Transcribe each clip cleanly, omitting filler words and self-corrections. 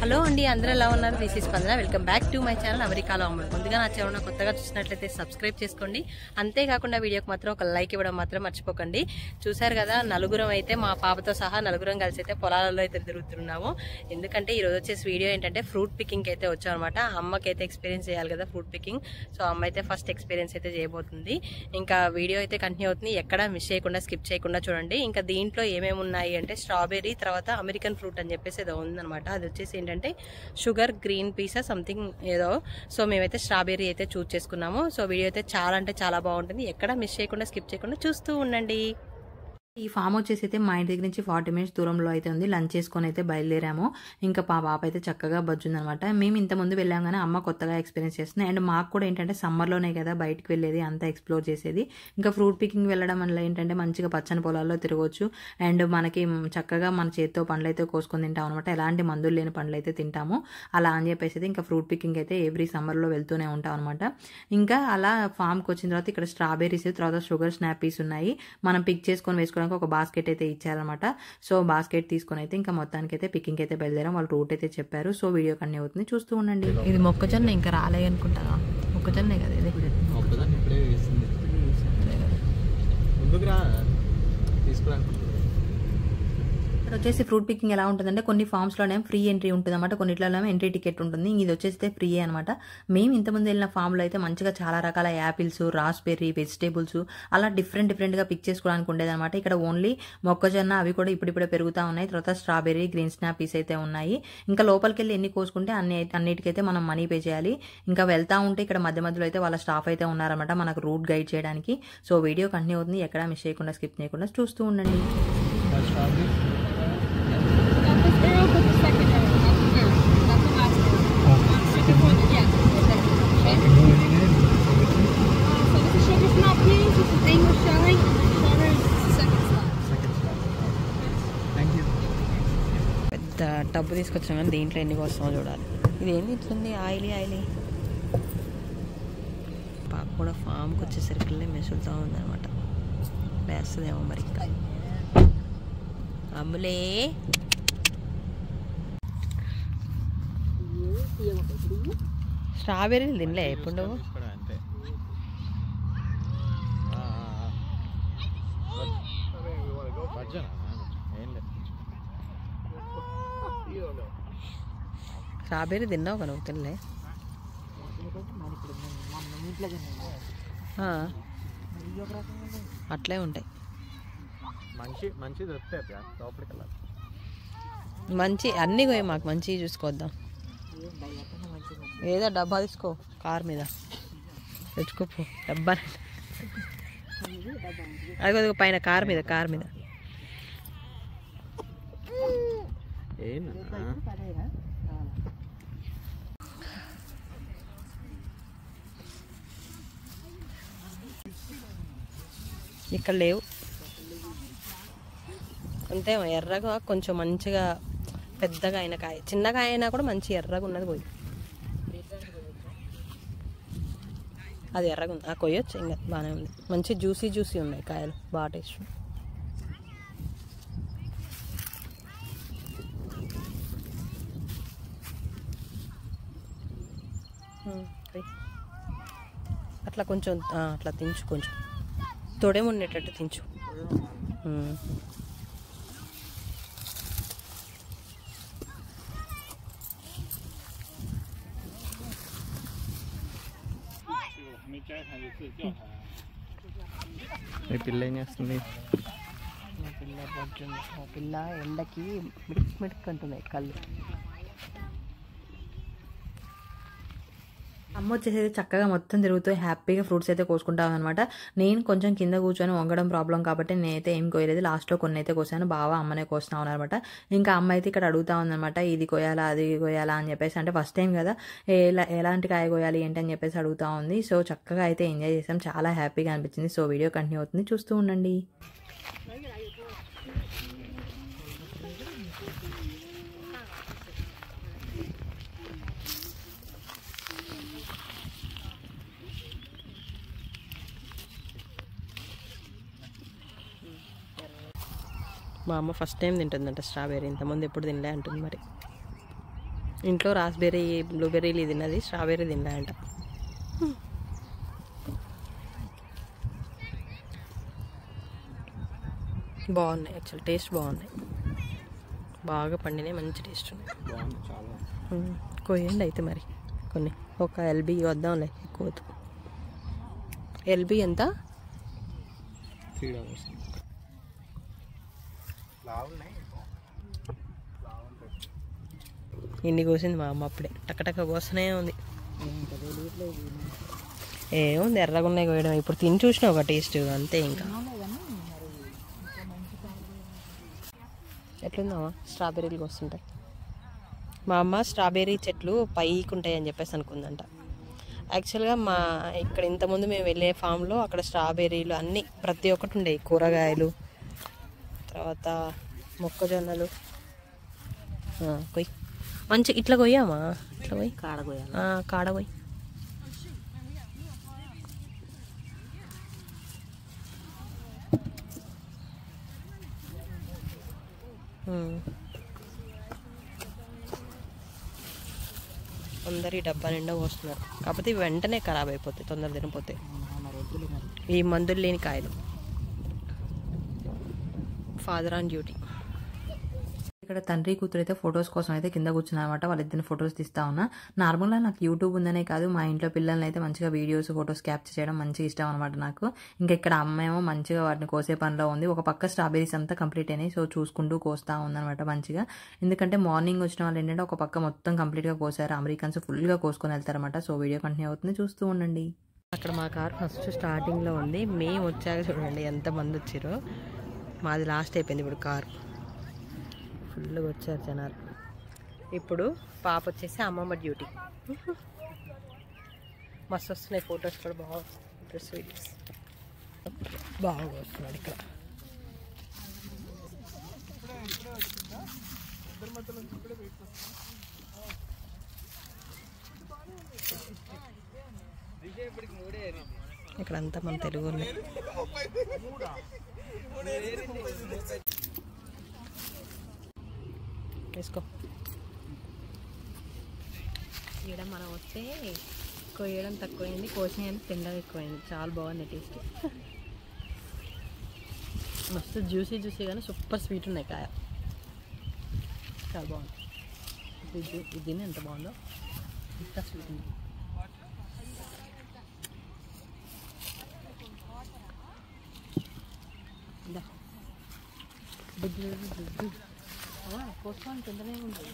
Hello అండి, అందరూ ఎలా ఉన్నారు? దిస్ ఇస్ స్పందన. Welcome back to my channel అమెరికాలో అమ్ములు. ముందుగా నా ఛానల్ కొత్తగా చూసినట్లయితే సబ్స్క్రైబ్ చేసుకోండి. అంతేకాకుండా వీడియోకి మాత్రం ఒక లైక్ ఇవ్వడం మాత్రం మర్చిపోకండి. చూసారు కదా, నలుగురం అయితే మా పాపతో సహా నలుగురం కలిసి అయితే పొలాలలో అయితే తిరుగుతున్నాము. ఎందుకంటే ఈరోజు వచ్చేసి వీడియో ఏంటంటే ఫ్రూట్ పికింగ్ అయితే వచ్చాం అనమాట. అమ్మకి అయితే ఎక్స్పీరియన్స్ చేయాలి కదా ఫ్రూట్ పికింగ్. సో అమ్మ అయితే ఫస్ట్ ఎక్స్పీరియన్స్ అయితే చేయబోతుంది. ఇంకా వీడియో అయితే కంటిన్యూ అవుతుంది. ఎక్కడ మిస్ చేయకుండా స్కిప్ చేయకుండా చూడండి. ఇంకా దీంట్లో ఏమేమి ఉన్నాయి అంటే స్ట్రాబెర్రీ, తర్వాత అమెరికన్ ఫ్రూట్ అని చెప్పేసి ఏదో ఉందనమాట. అది వచ్చేసి ఏంటంటే షుగర్ గ్రీన్ పీసా సంథింగ్ ఏదో. సో మేమైతే స్ట్రాబెర్రీ అయితే చూస్ చేసుకున్నాము. సో వీడియో అయితే చాలా అంటే చాలా బాగుంటుంది. ఎక్కడ మిస్ చేయకుండా స్కిప్ చేయకుండా చూస్తూ ఉండండి. ఈ ఫామ్ వచ్చేసి అయితే మా ఇంటి దగ్గర నుంచి 40 మినిట్స్ దూరంలో అయితే ఉంది. లంచ్ చేసుకొని అయితే బయలుదేరాము. ఇంకా పాప అయితే చక్కగా బజ్జుందనమాట. మేము ఇంతకుముందు వెళ్ళాం కానీ అమ్మ కొత్తగా ఎక్స్పీరియన్స్ చేస్తుంది. అండ్ మాకు కూడా ఏంటంటే సమ్మర్లోనే కదా బయటకు వెళ్ళేది, అంతా ఎక్స్ప్లోర్ చేసేది. ఇంకా ఫ్రూట్ పికింగ్ వెళ్ళడం వల్ల ఏంటంటే మంచిగా పచ్చని పొలాల్లో తిరగవచ్చు. అండ్ మనకి చక్కగా మన చేతితో పండ్లు అయితే కోసుకొని తింటాం అనమాట. ఎలాంటి మందులు లేని పండ్లు అయితే తింటాము. అలా అని చెప్పేసి ఇంకా ఫ్రూట్ పికింగ్ అయితే ఎవ్రీ సమ్మర్లో వెళ్తూనే ఉంటాం అనమాట. ఇంకా అలా ఫామ్కి వచ్చిన తర్వాత ఇక్కడ స్ట్రాబెర్రీస్, తర్వాత షుగర్ స్నాపీస్ ఉన్నాయి. మనం పిక్ చేసుకొని వేసుకోవడానికి ఒక బాస్కెట్ అయితే ఇచ్చారనమాట. సో బాస్కెట్ తీసుకొని అయితే ఇంకా మొత్తానికి అయితే పికింగ్ అయితే బయలుదేరాం. వాళ్ళు రూట్ అయితే చెప్పారు. సో వీడియో కంటిన్యూ అవుతుంది, చూస్తూ ఉండండి. ఇది మొక్కజొన్న ఇంకా రాలే అనుకుంటా. మొక్కజొన్నే కదా ఇది. మొక్కజొన్న ఇప్పుడే వేసింది. ముందుకు రా తీసుకురానుకుంటున్నాను. వచ్చేసి ఫ్రూట్ పికింగ్ ఎలా ఉంటుందంటే కొన్ని ఫామ్స్లోనే ఫ్రీ ఎంట్రీ ఉంటుంది అనమాట, కొన్నిట్లలో ఎంట్రీ టికెట్ ఉంటుంది. ఇది వచ్చేసి ఫ్రీ అనమాట. మేము ఇంతకుముందు వెళ్ళిన ఫామ్లో అయితే మంచిగా చాలా రకాల యాపిల్స్, రాస్బెర్రీ, వెజిటేబుల్స్ అలా డిఫరెంట్గా పిక్ చేసుకోవడానికి ఉండేదన్నమాట. ఇక్కడ ఓన్లీ మొక్కజొన్న అవి కూడా ఇప్పుడిప్పుడే పెరుగుతూ ఉన్నాయి. తర్వాత స్ట్రాబెర్రీ, గ్రీన్ స్నాపీస్ అయితే ఉన్నాయి. ఇంకా లోపలికి వెళ్ళి ఎన్ని కోసుకుంటే అన్నిటికైతే మనం మనీ పే చేయాలి. ఇంకా వెళ్తా ఉంటే ఇక్కడ మధ్య మధ్యలో అయితే వాళ్ళ స్టాఫ్ అయితే ఉన్నారన్నమాట మనకు రూట్ గైడ్ చేయడానికి. సో వీడియో కంటిన్యూ అవుతుంది, ఎక్కడా మిస్ చేయకుండా స్కిప్ చేయకుండా చూస్తూ ఉండండి. పెద్ద టబ్బు తీసుకొచ్చాం కానీ దీంట్లో ఎన్ని వస్తామో చూడాలి. ఇది ఏంది ఇట్లుంది, ఆయిలీ. పాప కూడా ఫామ్కి వచ్చేసరికి మెసులుతూ ఉందన్నమాట. వేస్తుందేమో మరి. ఇంకా అమ్ములే స్ట్రాబెర్రీలు తినలే ఎప్పుడు? స్ట్రాబెర్రీ తిన్నావు కదా, నువ్వు తినలే? అట్లే ఉంటాయి. మంచి అన్నీ పోయి మాకు మంచిగా చూసుకోవద్దాం. ఏదో డబ్బా తీసుకో, కార్ మీద తెచ్చుకోపో డబ్బా. అది పైన కార్ మీద ఇక్కడ లేవు అంతే. ఎర్రగా కొంచెం మంచిగా పెద్దగా అయిన కాయ, చిన్నగా అయినా కూడా మంచి ఎర్రగా ఉన్నది పోయి. అది ఎర్రగా ఉంది, కొయ్యొచ్చు, ఇంకా బాగానే ఉంది. మంచి జ్యూసీ ఉన్నాయి కాయలు, బాగా టేస్ట్. అట్లా కొంచెం అట్లా తించు, కొంచెం తొడేము ఉండేటట్టు తించు. మీ పిల్ల ఏం చేస్తుంది? మా పిల్ల ఎండకి మిడిక్ అంటున్నాయి కళ్ళు. అమ్మ వచ్చేసి చక్కగా మొత్తం తిరుగుతూ హ్యాపీగా ఫ్రూట్స్ అయితే కోసుకుంటాం అనమాట. నేను కొంచెం కింద కూర్చొని వంగడం ప్రాబ్లం కాబట్టి నేనైతే ఏం కోయలేదు. లాస్ట్లో కొన్ని అయితే కోసాను, బాగా అమ్మనే కోస్తా ఉన్నారనమాట. ఇంకా అమ్మ అయితే ఇక్కడ అడుగుతా ఉందనమాట, ఇది కోయాలా అది కోయాలా అని చెప్పేసి. అంటే ఫస్ట్ టైం కదా, ఎలాంటి కాయ కోయాలి ఏంటని చెప్పేసి అడుగుతా ఉంది. సో చక్కగా అయితే ఎంజాయ్ చేసాం, చాలా హ్యాపీగా అనిపించింది. సో వీడియో కంటిన్యూ అవుతుంది, చూస్తూ ఉండండి. మా అమ్మ ఫస్ట్ టైం తింటుందంట స్ట్రాబెర్రీ, ఇంతకుముందు ఎప్పుడు తినలే అంటుంది. మరి ఇంట్లో రాస్బెర్రీ బ్లూబెర్రీలు తిన్నది, స్ట్రాబెర్రీ తిన్నాయంట. బాగున్నాయి, యాక్చువల్ టేస్ట్ బాగున్నాయి, బాగా పండినాయి, మంచి టేస్ట్ ఉన్నాయి. బాగుంది చాలా. కొయ్యండి అయితే మరి కొన్ని, ఒక ఎల్బీ వద్దాంలే, ఎక్కువ వద్దు. ఎల్బీ ఎంత? $3. ఇన్ని కోసింది మా అమ్మ అప్పుడే, టక్కటక్క కోసనే ఉంది. ఏముంది ఎర్రగా ఉన్నాయి కోయడం, ఇప్పుడు తిని చూసిన ఒక టేస్ట్ అంతే. ఇంకా ఎట్లుందామా స్ట్రాబెర్రీలు వస్తుంటాయి. మా అమ్మ స్ట్రాబెర్రీ చెట్లు పైకి ఉంటాయి అని చెప్పేసి అనుకుందంట. యాక్చువల్గా మా ఇక్కడ ఇంతకుముందు మేము వెళ్ళే ఫామ్లో అక్కడ స్ట్రాబెర్రీలు అన్నీ ప్రతి ఒక్కటి ఉండేవి, కూరగాయలు, తర్వాత మొక్కజొన్నలు. కొయ్యి మంచి ఇట్లా కొయ్యామా, ఇట్లా పోయి కాడ కొయ్యాలి, కాడ పోయి. అందరు ఈ డబ్బా నిండా పోస్తున్నారు, కాకపోతే ఇవి వెంటనే ఖరాబ్ అయిపోతాయి తొందర తినిపోతాయి, ఈ మందులు లేని కాయలు. Father on duty. ఇక్కడ తండ్రి కూతురు అయితే ఫొటోస్ కోసం అయితే కింద కూర్చున్నారన్నమాట. వాళ్ళిద్దరిని ఫొటోస్ తీస్తా ఉన్నా. నార్మల్గా నాకు యూట్యూబ్ ఉందనే కాదు, మా ఇంట్లో పిల్లల్ని అయితే మంచిగా వీడియోస్ ఫొటోస్ క్యాప్చర్ చేయడం మంచిగా ఇష్టం అనమాట నాకు. ఇంకా ఇక్కడ అమ్మ ఏమో మంచిగా వాటిని కోసే పనిలో ఉంది. ఒక పక్క స్ట్రాబెరీస్ అంతా కంప్లీట్ అయినాయి, సో చూసుకుంటూ కోస్తా ఉందన్నమాట మంచిగా. ఎందుకంటే మార్నింగ్ వచ్చిన వాళ్ళు ఏంటంటే ఒక పక్క మొత్తం కంప్లీట్గా కోసారు, అమెరికన్స్ ఫుల్గా కోసుకొని వెళ్తారన్నమాట. సో వీడియో కంటిన్యూ అవుతుంది, చూస్తూ ఉండండి. అక్కడ మా కార్ ఫస్ట్ స్టార్టింగ్లో ఉంది, మేము వచ్చాక చూడండి ఎంతమంది వచ్చారో. మాది లాస్ట్ అయిపోయింది, ఇప్పుడు కార్ ఫుల్గా వచ్చారు జనాలు. ఇప్పుడు పాప వచ్చేసి అమ్మమ్మ డ్యూటీ. మస్తు వస్తున్నాయి ఫొటోస్ కూడా, బాగా డ్రెస్ వీడియోస్ బాగా వస్తున్నాడు ఇక్కడ. ఇక్కడ అంతా మన తెలుగు ఉన్నాయి. వేసుకో. ఇక్కడ మనం వస్తే కొయ్యడం తక్కువైంది, కోసినవి తినడం ఎక్కువైంది. చాలా బాగుంది టేస్ట్, మస్తు జ్యూసీ జ్యూసీ కానీ సూపర్ స్వీట్ ఉన్నాయి కాయ, చాలా బాగుంది. ఇది తిని ఎంత బాగుందో, ఇంత స్వీట్ ఉంది. కోసుకోవాలి తింటనే ఉంటుంది.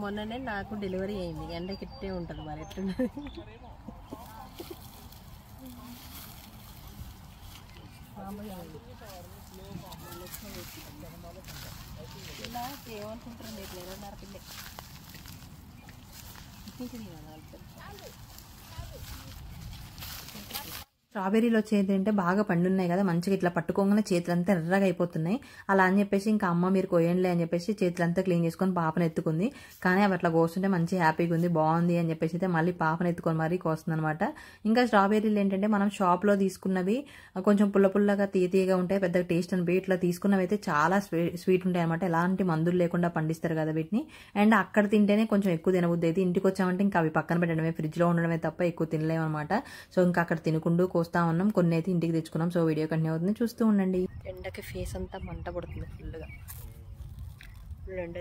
మొన్ననే నాకు డెలివరీ అయింది, ఎండకిట్టే ఉంటుంది మరి ఎట్లున్నది. ఏమనుకుంటుంది ఇట్లా 2.5 కిలో స్ట్రాబెర్రీలో వచ్చేది అంటే బాగా పండున్నాయి కదా, మంచిగా ఇట్లా పట్టుకోగానే చేతులంతా ఎర్రగా అయిపోతున్నాయి. అలా అని చెప్పేసి ఇంకా అమ్మ మీరు కోయండిలే అని చెప్పేసి చేతులంతా క్లీన్ చేసుకొని పాపను ఎత్తుకుంది. కానీ అవి అట్లా కోస్తుంటే మంచి హ్యాపీగా ఉంది, బాగుంది అని చెప్పేసి అయితే మళ్ళీ పాపను ఎత్తుకొని మరీ కోస్తుంది అనమాట. ఇంకా స్ట్రాబెర్రీలు ఏంటంటే మనం షాప్లో తీసుకున్నవి కొంచెం పుల్లగా తీయగా ఉంటాయి, పెద్దగా టేస్ట్ అనిపి. ఇట్లా తీసుకున్నవి అయితే చాలా స్వీట్ ఉంటాయి అనమాట, ఎలాంటి మందులు లేకుండా పండిస్తారు కదా వీటిని. అండ్ అక్కడ తింటేనే కొంచెం ఎక్కువ తినబుద్ది అయితే, ఇంటికి వచ్చామంటే ఇంకా అవి పక్కన పెట్టడమే, ఫ్రిడ్జ్లో ఉండడమే తప్ప ఎక్కువ తినలేము అనమాట. సో ఇంకా అక్కడ తినుకుంటూ కోస్తా ఉన్నాం, కొన్ని అయితే ఇంటికి తెచ్చుకున్నాం. సో వీడియో కంటిన్యూ అవుతుంది, చూస్తూ ఉండండి. ఎండకి ఫేస్ అంతా మంట పడుతుంది ఫుల్గా, ఫుల్ ఎండ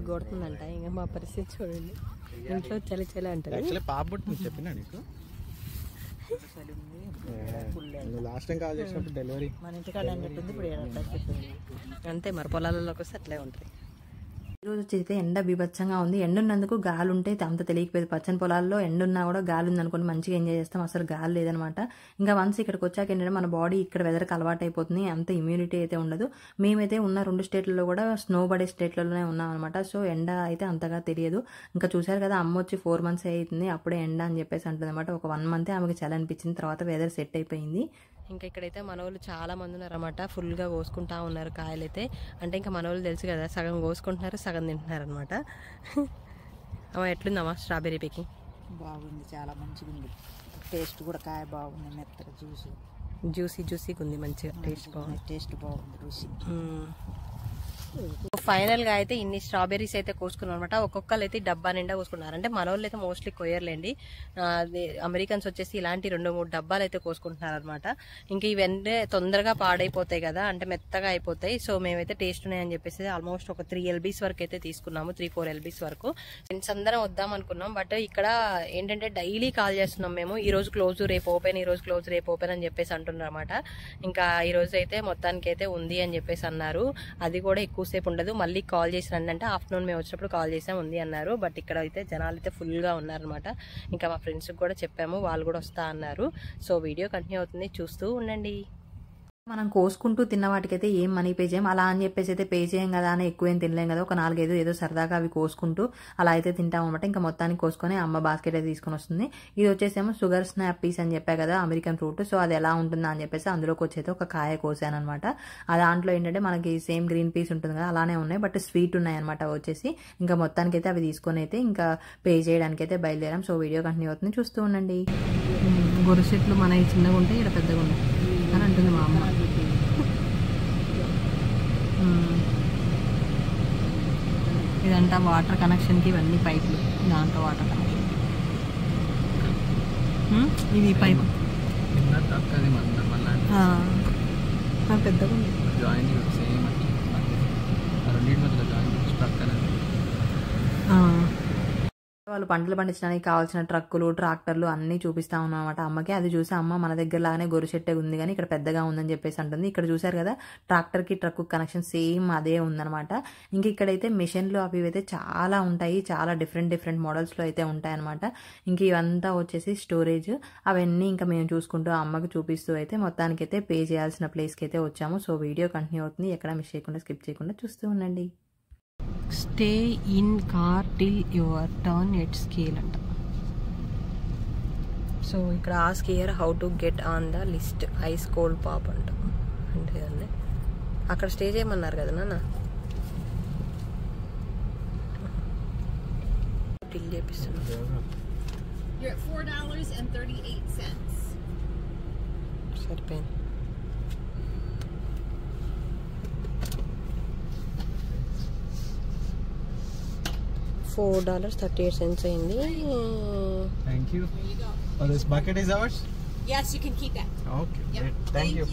కొడుతుందంట. ఇంకా మా పరిస్థితి చూడండి, ఇంట్లో చలి చలి అంటారు. పాప పుట్టింది చెప్పినా నీకు, లాస్ట్ టైం కాల్ చేసినప్పుడు డెలివరీ మన ఇంటికాడ అన్నట్టుంది, ఇప్పుడు అంతే మరి పొలాలలోకి వస్తే అట్లే ఉంటుంది. ఈరోజు వచ్చేసి ఎండ బీభత్సంగా ఉంది. ఎండ ఉన్నందుకు గాలి ఉంటే అంత తెలియకపోయేది. పచ్చని పొలాల్లో ఎండ ఉన్నా కూడా గాలి ఉంది అనుకోండి మంచిగా ఎంజాయ్ చేస్తాం. అసలు గాలి లేదనమాట. ఇంకా వన్స్ ఇక్కడికి వచ్చాక ఏంటంటే మన బాడీ ఇక్కడ వెదర్కి అలవాటు అయిపోతుంది. అంత ఇమ్యూనిటీ అయితే ఉండదు. మేమైతే ఉన్న 2 స్టేట్లలో కూడా స్నో పడే స్టేట్లలోనే ఉన్నాం అనమాట. సో ఎండ అయితే అంతగా తెలియదు. ఇంకా చూసారు కదా అమ్మ వచ్చి 4 months అవుతుంది అప్పుడే ఎండ అని చెప్పేసి అంటుంది అనమాట. ఒక 1 month ఆమెకి చలి అనిపించింది. తర్వాత వెదర్ సెట్ అయిపోయింది. ఇంకా ఇక్కడైతే మనోళ్ళు చాలా మంది ఉన్నారన్నమాట. ఫుల్గా కోసుకుంటా ఉన్నారు కాయలైతే. అంటే ఇంకా మనోళ్ళు తెలుసు కదా సగం కోసుకుంటున్నారు సగం తింటున్నారు అనమాట. అమ్మ ఎట్లుందమ్మా స్ట్రాబెర్రీ పికింగ్? బాగుంది, చాలా మంచిగా ఉంది. టేస్ట్ కూడా కాయ బాగుంది, మెత్తగా జ్యూసీగా ఉంది, మంచిగా టేస్ట్ బాగుంది. టేస్ట్ బాగుంది, రుచి. ఫైనల్ గా అయితే ఇన్ని స్ట్రాబెర్రీస్ అయితే కోసుకున్నాం అనమాట. ఒక్కొక్కరు అయితే డబ్బా నిండా కోసుకున్నారు. అంటే మన వాళ్ళు అయితే మోస్ట్లీ కొయ్యర్లేండి. అమెరికన్స్ వచ్చేసి ఇలాంటి 2-3 డబ్బాలు అయితే కోసుకుంటున్నారు అనమాట. ఇంకా ఇవన్నీ తొందరగా పాడైపోతాయి కదా, అంటే మెత్తగా అయిపోతాయి. సో మేమైతే టేస్ట్ ఉన్నాయని చెప్పేసి ఆల్మోస్ట్ ఒక 3 LBs వరకు అయితే తీసుకున్నాము. 3-4 LBs వరకు ఫ్రెండ్స్ అందరం వద్దాం అనుకున్నాం. బట్ ఇక్కడ ఏంటంటే డైలీ కాల్ చేస్తున్నాం మేము. ఈ రోజు క్లోజ్ రేపు ఓపెన్, ఈ రోజు క్లోజ్ రేపు ఓపెన్ అని చెప్పేసి అంటున్నారు అనమాట. ఇంకా ఈ రోజు అయితే మొత్తానికి అయితే ఉంది అని చెప్పేసి అన్నారు. అది కూడా ఎక్కువసేపు ఉండదు. మళ్ళీ కాల్ చేసి రండి అంటే ఆఫ్టర్నూన్ మేము వచ్చినప్పుడు కాల్ చేసాం ఉంది అన్నారు. బట్ ఇక్కడ అయితే జనాలు అయితే ఫుల్గా ఉన్నారనమాట. ఇంకా మా ఫ్రెండ్స్కి కూడా చెప్పాము, వాళ్ళు కూడా వస్తా అన్నారు. సో వీడియో కంటిన్యూ అవుతుంది, చూస్తూ ఉండండి. మనం కోసుకుంటూ తిన్న వాటికైతే ఏం మనీ పే చేయం. అలా అని చెప్పేసి అయితే పే చేయం కదా అని ఎక్కువ ఏం తినలేం కదా. ఒక 4-5 ఏదో సరదాగా అవి కోసుకుంటూ అలా అయితే తింటాం అనమాట. ఇంకా మొత్తానికి కోసుకొని అమ్మ బాస్కెట్ అయితే తీసుకొని వస్తుంది. ఇది వచ్చేసేమో షుగర్ స్నాప్ పీస్ అని చెప్పా కదా, అమెరికన్ ఫ్రూట్. సో అది ఎలా ఉంటుందా అని చెప్పేసి అందులోకి వచ్చేది ఒక కాయ కోసాను అనమాట. ఆ దాంట్లో ఏంటంటే మనకి సేమ్ గ్రీన్ పీస్ ఉంటుంది కదా అలానే ఉన్నాయి, బట్ స్వీట్ ఉన్నాయి అనమాట వచ్చేసి. ఇంకా మొత్తానికి అయితే అవి తీసుకొని అయితే ఇంకా పే చేయడానికి అయితే బయలుదేరాం. సో వీడియో కంటిన్యూ అవుతుంది, చూస్తూ ఉండండి. గొర్రె చెట్లు మన చిన్నగా ఉంటాయి, ఇక్కడ పెద్దగా ఉన్నాయి అని అంటుంది మా అమ్మ. ఇదంతా వాటర్ కనెక్షన్కి ఇవన్నీ పైపులు, దాంట్లో వాటర్ కనెక్షన్. ఇది పైప్ పెద్దగా ఉంది. వాళ్ళు పంటలు పండించడానికి కావాల్సిన ట్రక్కులు, ట్రాక్టర్లు అన్ని చూపిస్తా ఉన్నామన్నమాట అమ్మకి. అది చూసి అమ్మ మన దగ్గర లాగానే గొర్రె చెట్టే ఉంది కానీ ఇక్కడ పెద్దగా ఉందని చెప్పేసి అంటుంది. ఇక్కడ చూసారు కదా ట్రాక్టర్ కి ట్రక్ కనెక్షన్ సేమ్ అదే ఉందన్నమాట. ఇంక ఇక్కడైతే మిషన్లు అవి అయితే చాలా ఉంటాయి, చాలా డిఫరెంట్ మోడల్స్ లో అయితే ఉంటాయి అనమాట. ఇంక ఇవంతా వచ్చేసి స్టోరేజ్, అవన్నీ ఇంకా మేము చూసుకుంటూ అమ్మకి చూపిస్తూ అయితే మొత్తానికి అయితే పే చేయాల్సిన ప్లేస్ కి అయితే వచ్చాము. సో వీడియో కంటిన్యూ అవుతుంది, ఎక్కడ మిస్ చేయకుండా స్కిప్ చేయకుండా చూస్తూ ఉండండి. Stay in car till your turn at scale అంట. సో ఇక్కడ ask here how to get on the list ice cold pop అంట. అంటే అండి అక్కడ స్టే చేయమన్నారు కదా నాన్న, టిల్ చేపిస్తున్నా. సరిపోయింది. $4.38 అయింది. Thank you. Oh, this bucket is ours? Yes, you can keep that. Okay. Great. Thank you.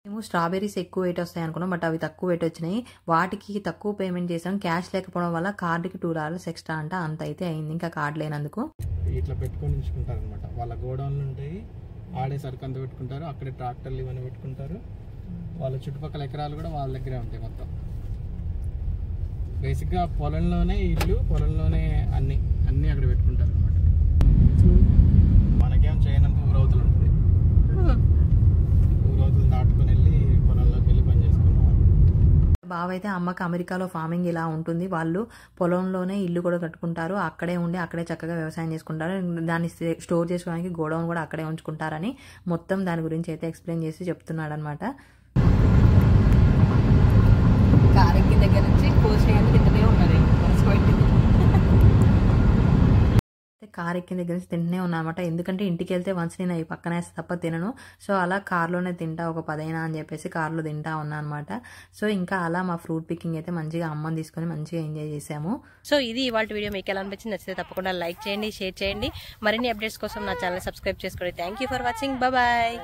మేము స్ట్రాబెర్రీస్ ఎక్కువ వెయిట్ వస్తాయి అనుకున్నాం, బట్ అవి తక్కువ వెయిట్ వచ్చినాయి. వాటికి తక్కువ పేమెంట్ చేసాం. క్యాష్ లేకపోవడం వల్ల కార్డుకి $2 ఎక్స్ట్రా అంట, అంత అయితే అయింది. ఇంకా కార్డు లేనందుకు ఇట్లా పెట్టుకొని ఉంచుకుంటారు అనమాట. వాళ్ళ గోడౌన్లు ఉంటాయి, ఆడే సరుకు అంతా పెట్టుకుంటారు. అక్కడే ట్రాక్టర్లు ఇవన్నీ పెట్టుకుంటారు. వాళ్ళ చుట్టుపక్కల ఎకరాలు కూడా వాళ్ళ దగ్గరే ఉంటాయి మొత్తం. బేసిక్గా పొలంలోనే ఇల్లు, పొలంలోనే అన్ని అక్కడ పెట్టుకుంటారు అనమాట. మనకేం చేయనంత ఊరవతలు ఉంటుంది. ఊరవతలు దాటుకొని వెళ్ళి పొలంలోకి వెళ్ళి పని చేసుకుంటారు. బావ అయితే అమ్మకి అమెరికాలో ఫార్మింగ్ ఇలా ఉంటుంది, వాళ్ళు పొలంలోనే ఇల్లు కూడా కట్టుకుంటారు, అక్కడే ఉండి అక్కడే చక్కగా వ్యవసాయం చేసుకుంటారు, దాన్ని స్టోర్ చేసుకోవడానికి గోడౌన్ కూడా అక్కడే ఉంచుకుంటారని మొత్తం దాని గురించి అయితే ఎక్స్ప్లెయిన్ చేసి చెప్తున్నాడు అనమాట. కారెక్కి దగ్గర నుంచి కోసేయాలి తింటూనే ఉన్నది. కార్ ఎక్కిన దగ్గర నుంచి తింటూనే ఉన్నా అనమాట. ఎందుకంటే ఇంటికి వెళ్తే వన్స్ నేను అవి పక్కన వేస్తే తప్ప తినను. సో అలా కార్లోనే తింటా, ఒక 10 అయినా అని చెప్పేసి కార్లో తింటా ఉన్నా అనమాట. సో ఇంకా అలా మా ఫ్రూట్ పికింగ్ అయితే మంచిగా అమ్మని తీసుకొని మంచిగా ఎంజాయ్ చేసాము. సో ఇది ఇవాళ వీడియో మీకు ఎలా అనిపించింది, నచ్చితే తప్పకుండా లైక్ చేయండి, షేర్ చేయండి. మరిన్ని అప్డేట్స్ కోసం నా ఛానల్ సబ్స్క్రైబ్ చేసుకోండి. Thank you for watching. Bye.